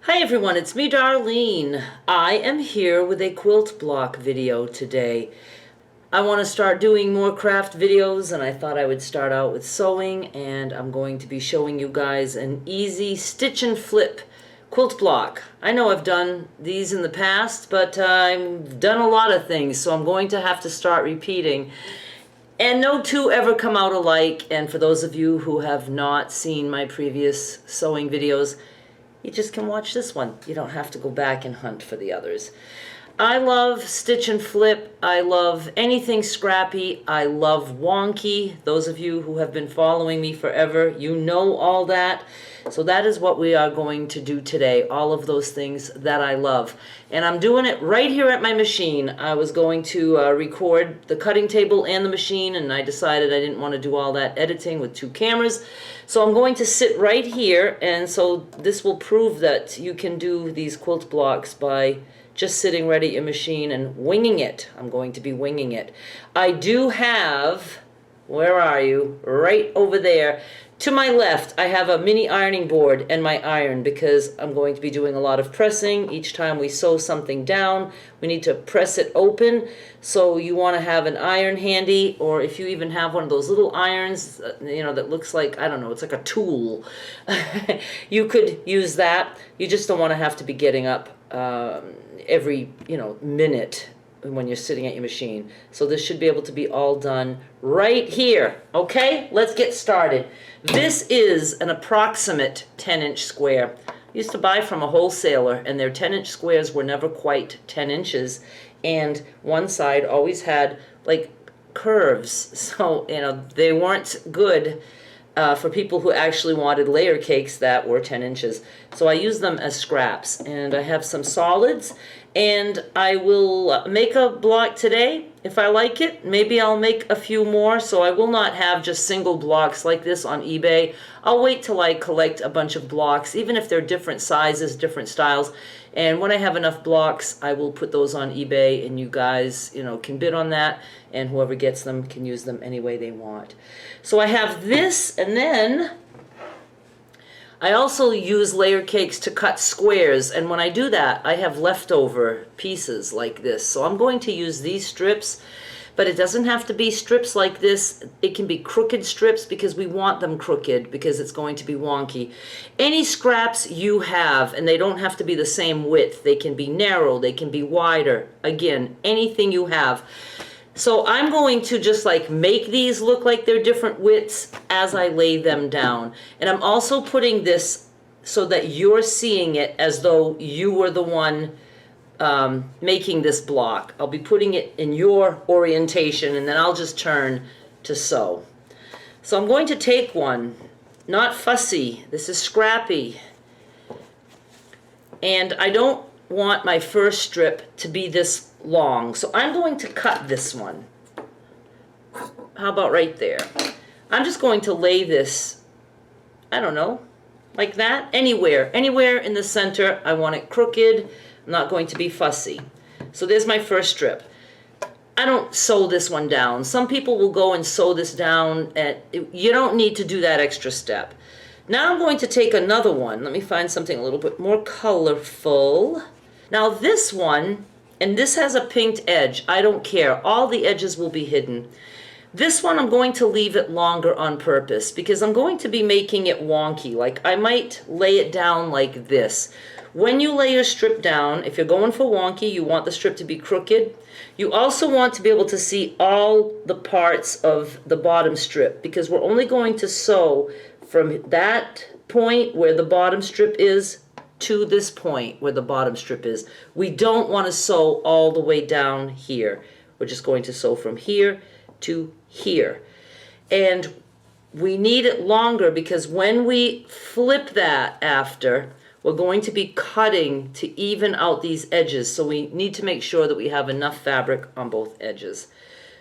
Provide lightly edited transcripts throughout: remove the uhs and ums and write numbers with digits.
Hi everyone, it's me Darlene. I am here with a quilt block video today. I want to start doing more craft videos and I thought I would start out with sewing, and I'm going to be showing you guys an easy stitch and flip quilt block. I know I've done these in the past, but I've done a lot of things, so I'm going to have to start repeating. And no two ever come out alike, and for those of you who have not seen my previous sewing videos, you just can watch this one. You don't have to go back and hunt for the others. I love stitch and flip. I love anything scrappy. I love wonky. Those of you who have been following me forever, you know all that. So that is what we are going to do today, all of those things that I love. And I'm doing it right here at my machine. I was going to record the cutting table and the machine, and I decided I didn't want to do all that editing with two cameras. So I'm going to sit right here, and so this will prove that you can do these quilt blocks by just sitting right at your machine and winging it. I'm going to be winging it. I do have, where are you? Right over there. To my left, I have a mini ironing board and my iron, because I'm going to be doing a lot of pressing. Each time we sew something down, we need to press it open. So you want to have an iron handy, or if you even have one of those little irons, that looks like, I don't know, it's like a tool. You could use that. You just don't want to have to be getting up every minute when you're sitting at your machine. So this should be able to be all done right here. Okay, let's get started. This is an approximate 10-inch square. I used to buy from a wholesaler, and their 10-inch squares were never quite 10 inches, and one side always had like curves, so they weren't good for people who actually wanted layer cakes that were 10 inches. So I use them as scraps, and I have some solids, and I will make a block today. If I like it, maybe I'll make a few more, so I will not have just single blocks like this on eBay. I'll wait till I collect a bunch of blocks, even if they're different sizes, different styles, and when I have enough blocks, I will put those on eBay, and you guys, can bid on that, and whoever gets them can use them any way they want. So I have this, and then I also use layer cakes to cut squares, and when I do that, I have leftover pieces like this. So I'm going to use these strips, but it doesn't have to be strips like this. It can be crooked strips, because we want them crooked, because it's going to be wonky. Any scraps you have, and they don't have to be the same width. They can be narrow, they can be wider. Again, anything you have. So I'm going to just make these look like they're different widths as I lay them down. And I'm also putting this so that you're seeing it as though you were the one making this block. I'll be putting it in your orientation, and then I'll just turn to sew. So I'm going to take one, not fussy, this is scrappy. And I don't want my first strip to be this long, so I'm going to cut this one. How about right there? I'm just going to lay this, I don't know, like that, anywhere in the center. I want it crooked. I'm not going to be fussy. So there's my first strip. I don't sew this one down. Some people will go and sew this down, and you don't need to do that extra step. Now I'm going to take another one. Let me find something a little bit more colorful. Now this one, and this has a pinked edge. I don't care. All the edges will be hidden. This one I'm going to leave it longer on purpose, because I'm going to be making it wonky. Like I might lay it down like this. When you lay your strip down, if you're going for wonky, you want the strip to be crooked. You also want to be able to see all the parts of the bottom strip, because we're only going to sew from that point where the bottom strip is to this point where the bottom strip is. We don't want to sew all the way down here. We're just going to sew from here to here. And we need it longer, because when we flip that after, we're going to be cutting to even out these edges. So we need to make sure that we have enough fabric on both edges.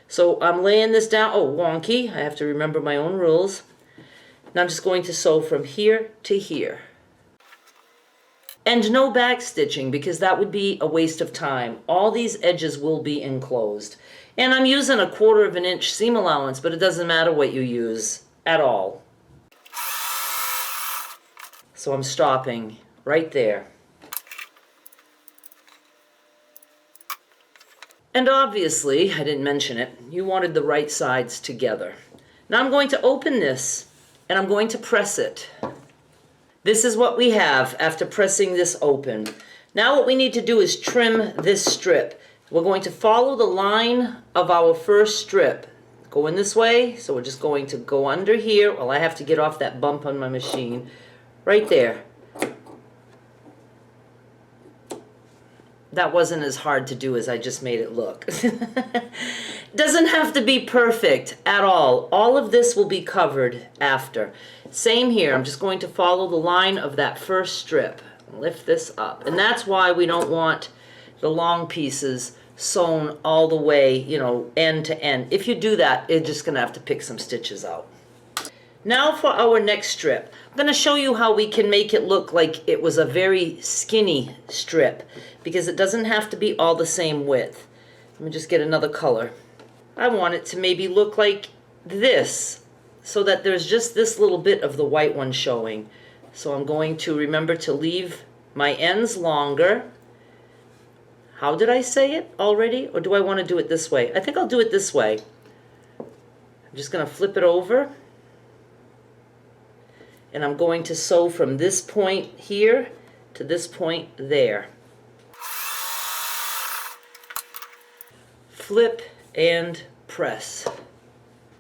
So I'm laying this down. Oh, wonky. I have to remember my own rules. Now I'm just going to sew from here to here. And no back stitching, because that would be a waste of time. All these edges will be enclosed. And I'm using 1/4 inch seam allowance, but it doesn't matter what you use at all. So I'm stopping right there. And obviously, I didn't mention it, you wanted the right sides together. Now I'm going to open this and I'm going to press it. This is what we have after pressing this open. Now what we need to do is trim this strip. We're going to follow the line of our first strip. Going this way, so we're just going to go under here. Well, I have to get off that bump on my machine. Right there. That wasn't as hard to do as I just made it look. Doesn't have to be perfect at all. All of this will be covered after. Same here. I'm just going to follow the line of that first strip. Lift this up. And that's why we don't want the long pieces sewn all the way, you know, end to end. If you do that, you're just going to have to pick some stitches out. Now for our next strip. I'm going to show you how we can make it look like it was a very skinny strip, because it doesn't have to be all the same width. Let me just get another color. I want it to maybe look like this, so that there's just this little bit of the white one showing. So I'm going to remember to leave my ends longer. How did I say it already? Or do I want to do it this way? I think I'll do it this way. I'm just going to flip it over. And I'm going to sew from this point here to this point there. Flip and press.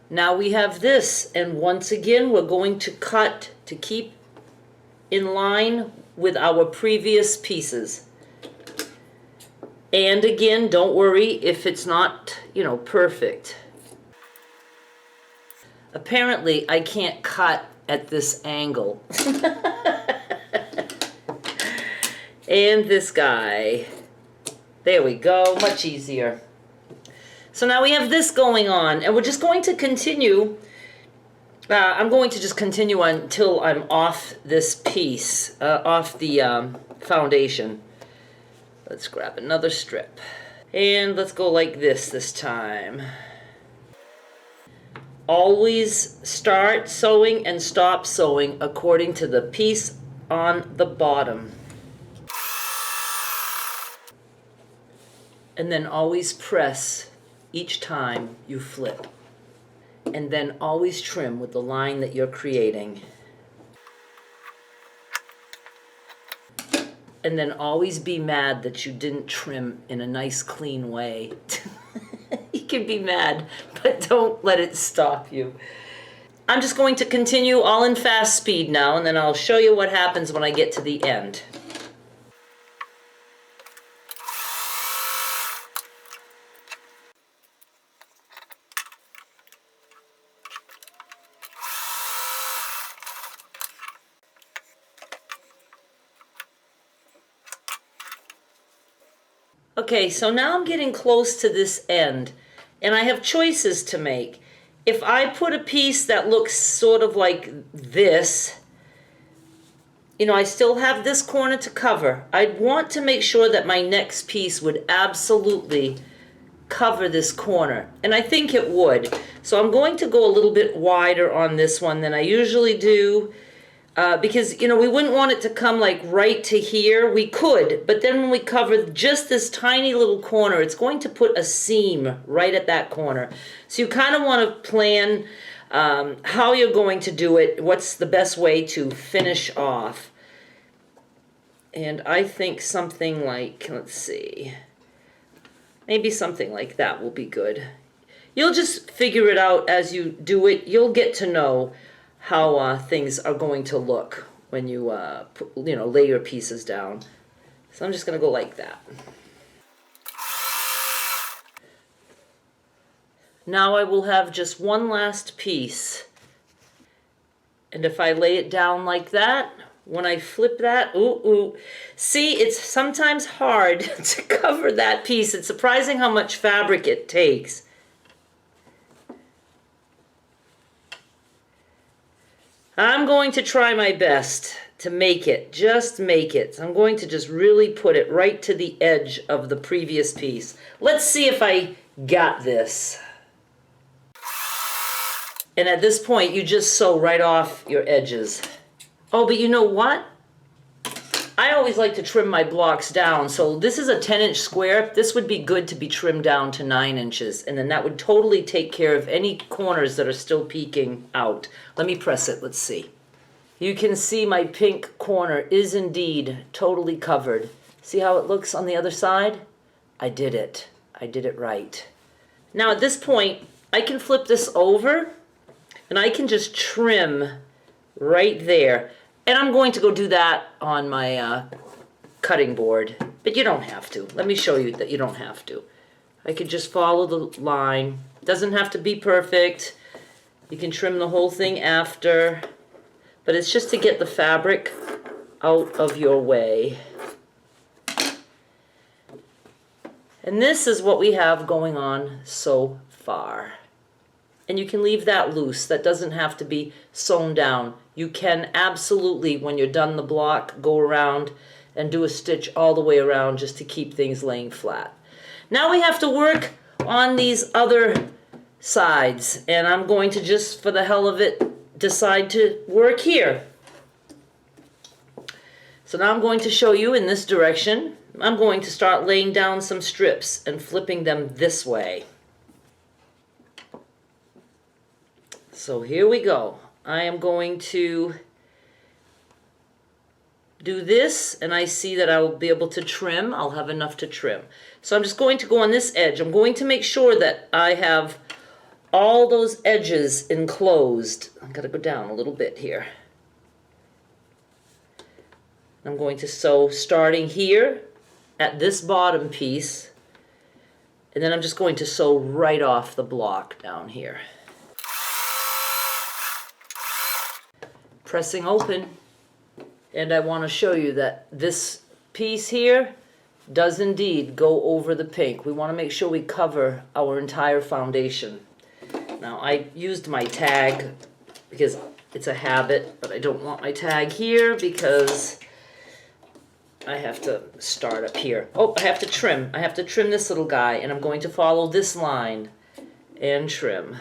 Now we have this, and once again we're going to cut to keep in line with our previous pieces. And again, don't worry if it's not, you know, perfect. Apparently, I can't cut at this angle. And this guy. There we go, much easier. So now we have this going on, and we're just going to continue. I'm going to just continue until I'm off this piece, off the foundation. Let's grab another strip. And let's go like this time. Always start sewing and stop sewing according to the piece on the bottom. And then always press each time you flip. And then always trim with the line that you're creating. And then always be mad that you didn't trim in a nice clean way. You can be mad, but don't let it stop you. I'm just going to continue all in fast speed now, and then I'll show you what happens when I get to the end. Okay, so now I'm getting close to this end, and I have choices to make. If I put a piece that looks sort of like this, you know, I still have this corner to cover. I'd want to make sure that my next piece would absolutely cover this corner, and I think it would. So I'm going to go a little bit wider on this one than I usually do. Because, you know, we wouldn't want it to come like right to here. We could, but then when we cover just this tiny little corner, it's going to put a seam right at that corner. So you kind of want to plan how you're going to do it, what's the best way to finish off. And I think something like, let's see, maybe something like that will be good. You'll just figure it out as you do it. You'll get to know how things are going to look when you, lay your pieces down. So I'm just going to go like that. Now I will have just one last piece. And if I lay it down like that, when I flip that, see, it's sometimes hard to cover that piece. It's surprising how much fabric it takes. I'm going to try my best to make it, just make it. I'm going to just really put it right to the edge of the previous piece. Let's see if I got this. And at this point, you just sew right off your edges. Oh, but you know what? I always like to trim my blocks down. So this is a 10-inch square. This would be good to be trimmed down to 9 inches. And then that would totally take care of any corners that are still peeking out. Let me press it. Let's see. You can see my pink corner is indeed totally covered. See how it looks on the other side? I did it. I did it right. Now at this point, I can flip this over and I can just trim right there. And I'm going to go do that on my cutting board, but you don't have to. Let me show you that you don't have to. I could just follow the line. Doesn't have to be perfect. You can trim the whole thing after, but it's just to get the fabric out of your way. And this is what we have going on so far. And you can leave that loose. That doesn't have to be sewn down. You can absolutely, when you're done the block, go around and do a stitch all the way around just to keep things laying flat. Now we have to work on these other sides. And I'm going to just, for the hell of it, decide to work here. So now I'm going to show you in this direction. I'm going to start laying down some strips and flipping them this way. So here we go. I am going to do this, and I see that I will be able to trim. I'll have enough to trim. So I'm just going to go on this edge. I'm going to make sure that I have all those edges enclosed. I've got to go down a little bit here. I'm going to sew starting here at this bottom piece, and then I'm just going to sew right off the block down here. Pressing open, and I want to show you that this piece here does indeed go over the pink. We want to make sure we cover our entire foundation. Now I used my tag because it's a habit, but I don't want my tag here because I have to start up here. Oh, I have to trim. I have to trim this little guy, and I'm going to follow this line and trim.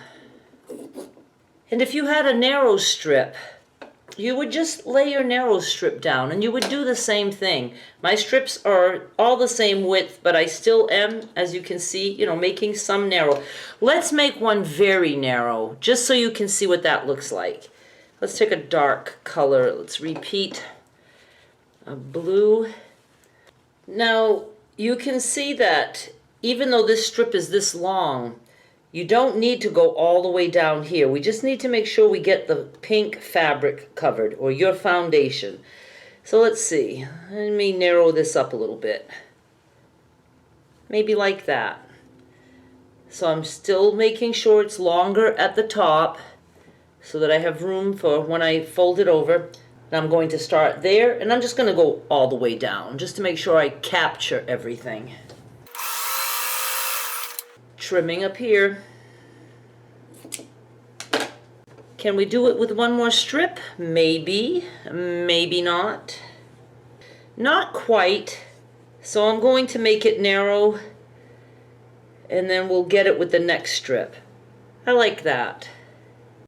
And if you had a narrow strip, you would just lay your narrow strip down and you would do the same thing. My strips are all the same width, but I still am, as you can see, making some narrow. Let's make one very narrow, just so you can see what that looks like. Let's take a dark color. Let's repeat a blue. Now, you can see that even though this strip is this long, you don't need to go all the way down here. We just need to make sure we get the pink fabric covered, or your foundation. So let's see. Let me narrow this up a little bit. Maybe like that. So I'm still making sure it's longer at the top so that I have room for when I fold it over. And I'm going to start there, and I'm just going to go all the way down just to make sure I capture everything. Trimming up here. Can we do it with one more strip? Maybe, maybe not. Not quite. So I'm going to make it narrow, and then we'll get it with the next strip. I like that.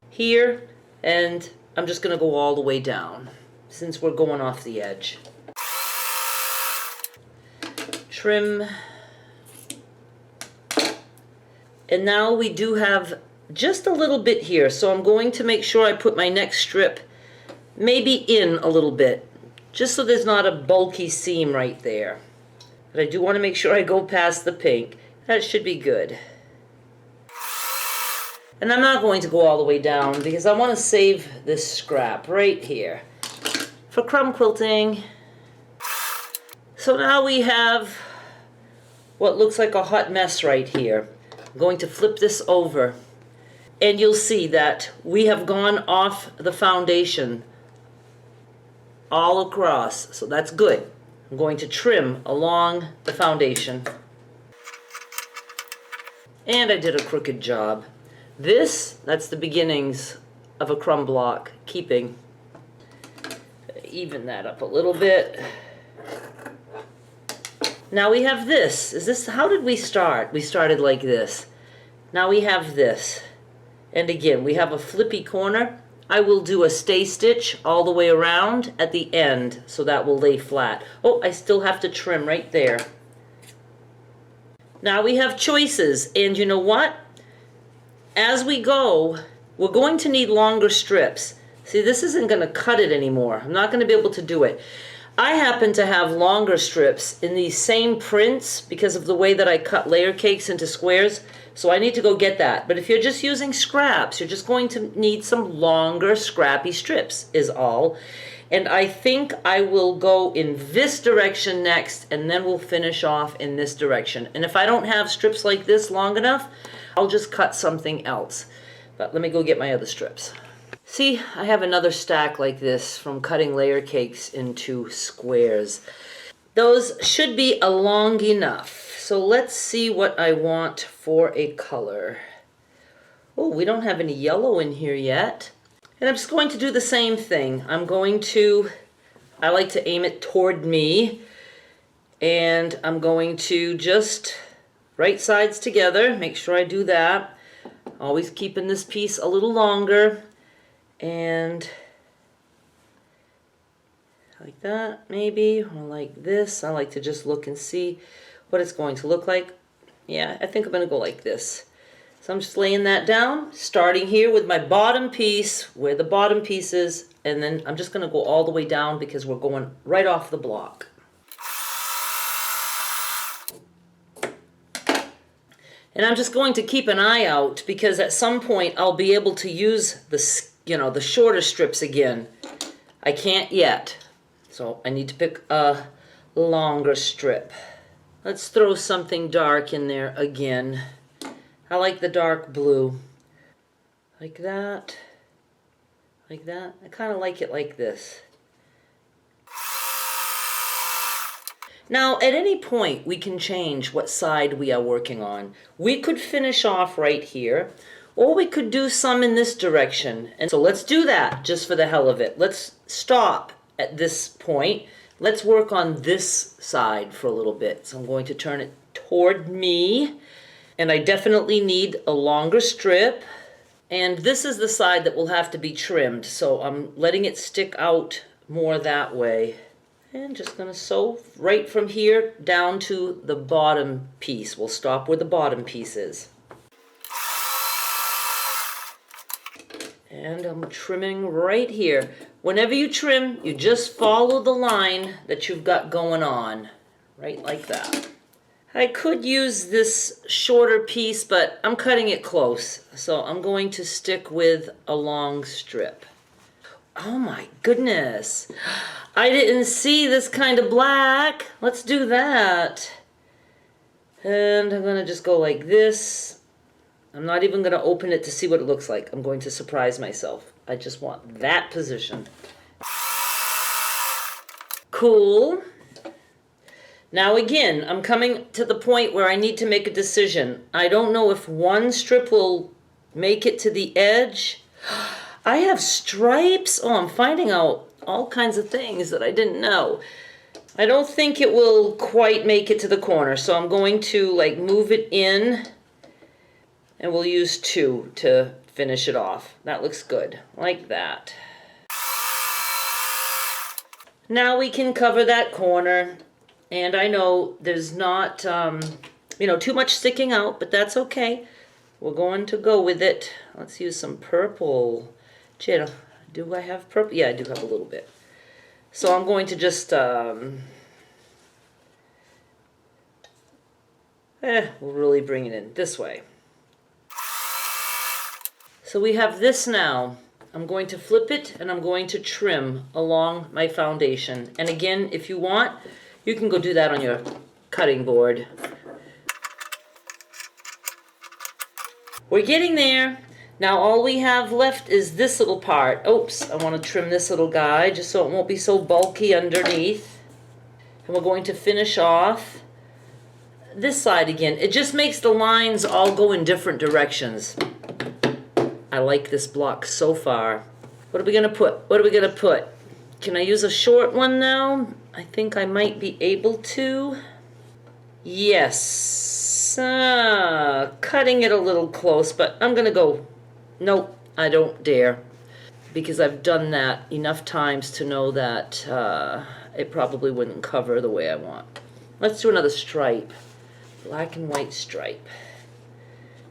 Here, and I'm just going to go all the way down since we're going off the edge. Trim. And now we do have just a little bit here, so I'm going to make sure I put my next strip maybe in a little bit, just so there's not a bulky seam right there. But I do want to make sure I go past the pink. That should be good. And I'm not going to go all the way down because I want to save this scrap right here for crumb quilting. So now we have what looks like a hot mess right here. I'm going to flip this over, and you'll see that we have gone off the foundation all across, so that's good. I'm going to trim along the foundation. And I did a crooked job. That's the beginnings of a crumb block keeping. Even that up a little bit. Now we have this. How did we start? We started like this. Now we have this. And again, we have a flippy corner. I will do a stay stitch all the way around at the end, so that will lay flat. Oh, I still have to trim right there. Now we have choices, and you know what? As we go, we're going to need longer strips. See, this isn't going to cut it anymore. I'm not going to be able to do it. I happen to have longer strips in these same prints because of the way that I cut layer cakes into squares, so I need to go get that. But if you're just using scraps, you're just going to need some longer scrappy strips is all. And I think I will go in this direction next, and then we'll finish off in this direction. And if I don't have strips like this long enough, I'll just cut something else. But let me go get my other strips. See, I have another stack like this from cutting layer cakes into squares. Those should be long enough. So let's see what I want for a color. Oh, we don't have any yellow in here yet. And I'm just going to do the same thing. I like to aim it toward me. And I'm going to just right sides together. Make sure I do that. Always keeping this piece a little longer. And like that, maybe, or like this. I like to just look and see what it's going to look like. Yeah, I think I'm going to go like this. So I'm just laying that down, starting here with my bottom piece, where the bottom piece is, and then I'm just going to go all the way down because we're going right off the block. And I'm just going to keep an eye out because at some point I'll be able to use the shorter strips again. I can't yet, so I need to pick a longer strip. Let's throw something dark in there again. I like the dark blue. Like that. Like that. I kind of like it like this. Now, at any point, we can change what side we are working on. We could finish off right here, or we could do some in this direction. And so let's do that just for the hell of it. Let's stop at this point. Let's work on this side for a little bit. So I'm going to turn it toward me. And I definitely need a longer strip. And this is the side that will have to be trimmed. So I'm letting it stick out more that way. And just going to sew right from here down to the bottom piece. We'll stop where the bottom piece is. And I'm trimming right here. Whenever you trim, you just follow the line that you've got going on. Right like that. I could use this shorter piece, but I'm cutting it close. So I'm going to stick with a long strip. Oh my goodness. I didn't see this kind of black. Let's do that. And I'm going to just go like this. I'm not even going to open it to see what it looks like. I'm going to surprise myself. I just want that position. Cool. Now again, I'm coming to the point where I need to make a decision. I don't know if one strip will make it to the edge. I have stripes. Oh, I'm finding out all kinds of things that I didn't know. I don't think it will quite make it to the corner, so I'm going to move it in, and we'll use 2 to finish it off. That looks good, like that. Now we can cover that corner, and I know there's not, too much sticking out, but that's okay. We're going to go with it. Let's use some purple. Gee, do I have purple? Yeah, I do have a little bit. So I'm going to just, we'll really bring it in this way. So we have this now. I'm going to flip it and I'm going to trim along my foundation. And again, if you want, you can go do that on your cutting board. We're getting there. Now all we have left is this little part. Oops, I want to trim this little guy just so it won't be so bulky underneath. And we're going to finish off this side again. It just makes the lines all go in different directions. I like this block so far. What are we going to put? What are we going to put? Can I use a short one now? I think I might be able to. Yes. Cutting it a little close, but I'm going to go. Nope, I don't dare. because I've done that enough times to know that it probably wouldn't cover the way I want. Let's do another stripe. Black and white stripe.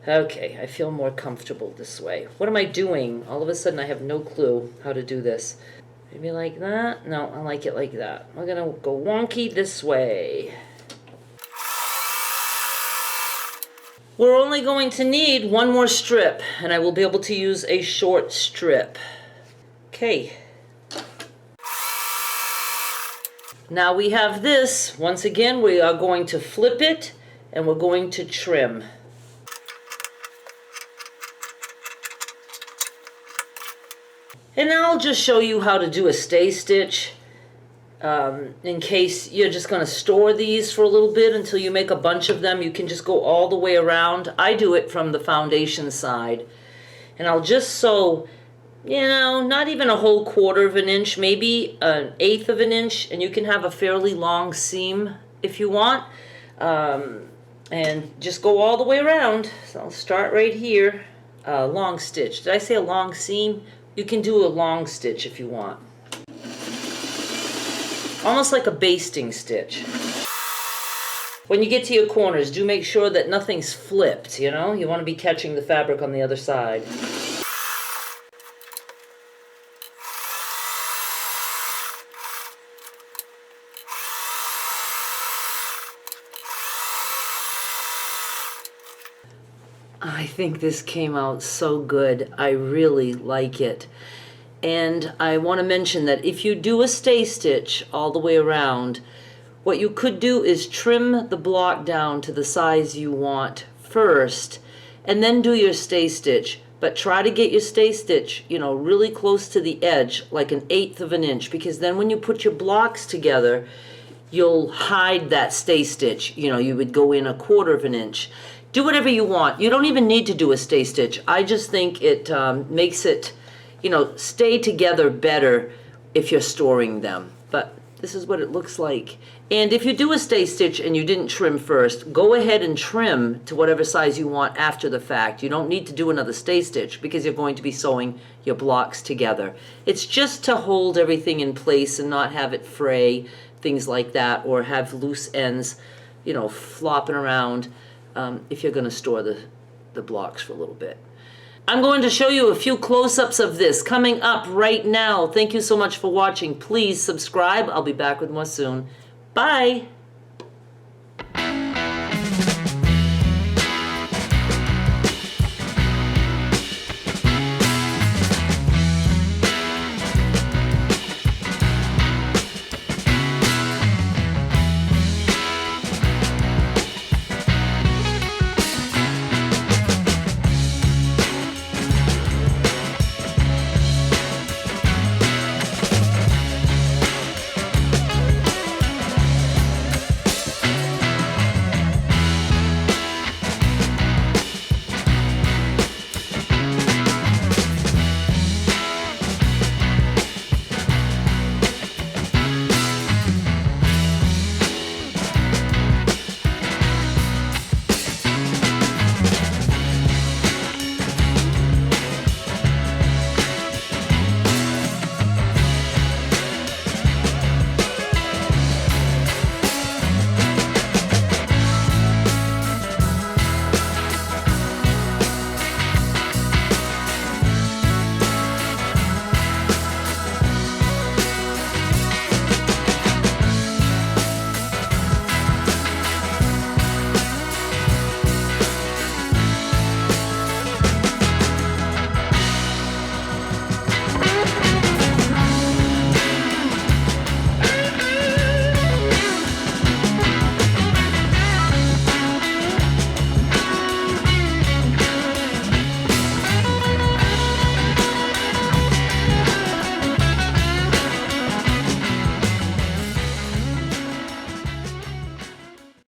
Okay, I feel more comfortable this way. What am I doing? All of a sudden I have no clue how to do this. Maybe like that? No, I like it like that. We're gonna go wonky this way. We're only going to need one more strip, and I will be able to use a short strip. Okay. Now we have this. Once again, we are going to flip it, and we're going to trim. And now I'll just show you how to do a stay stitch. In case you're just going to store these for a little bit until you make a bunch of them, you can just go all the way around. I do it from the foundation side. And I'll just sew, you know, not even a whole 1/4 of an inch, maybe 1/8 of an inch, and you can have a fairly long seam if you want. And just go all the way around. So I'll start right here. Long stitch. Did I say a long seam? You can do a long stitch if you want. Almost like a basting stitch. When you get to your corners, do make sure that nothing's flipped, you know? You want to be catching the fabric on the other side. I think this came out so good. I really like it. And I want to mention that if you do a stay stitch all the way around, what you could do is trim the block down to the size you want first, and then do your stay stitch. But try to get your stay stitch, you know, really close to the edge, like 1/8 of an inch, because then when you put your blocks together, you'll hide that stay stitch. You know, you would go in 1/4 of an inch. Do whatever you want. You don't even need to do a stay stitch. I just think it makes it, you know, stay together better if you're storing them. But this is what it looks like. And if you do a stay stitch and you didn't trim first, go ahead and trim to whatever size you want after the fact. You don't need to do another stay stitch because you're going to be sewing your blocks together. It's just to hold everything in place and not have it fray, things like that, or have loose ends, you know, flopping around if you're going to store the blocks for a little bit. I'm going to show you a few close-ups of this coming up right now. Thank you so much for watching. Please subscribe. I'll be back with more soon. Bye.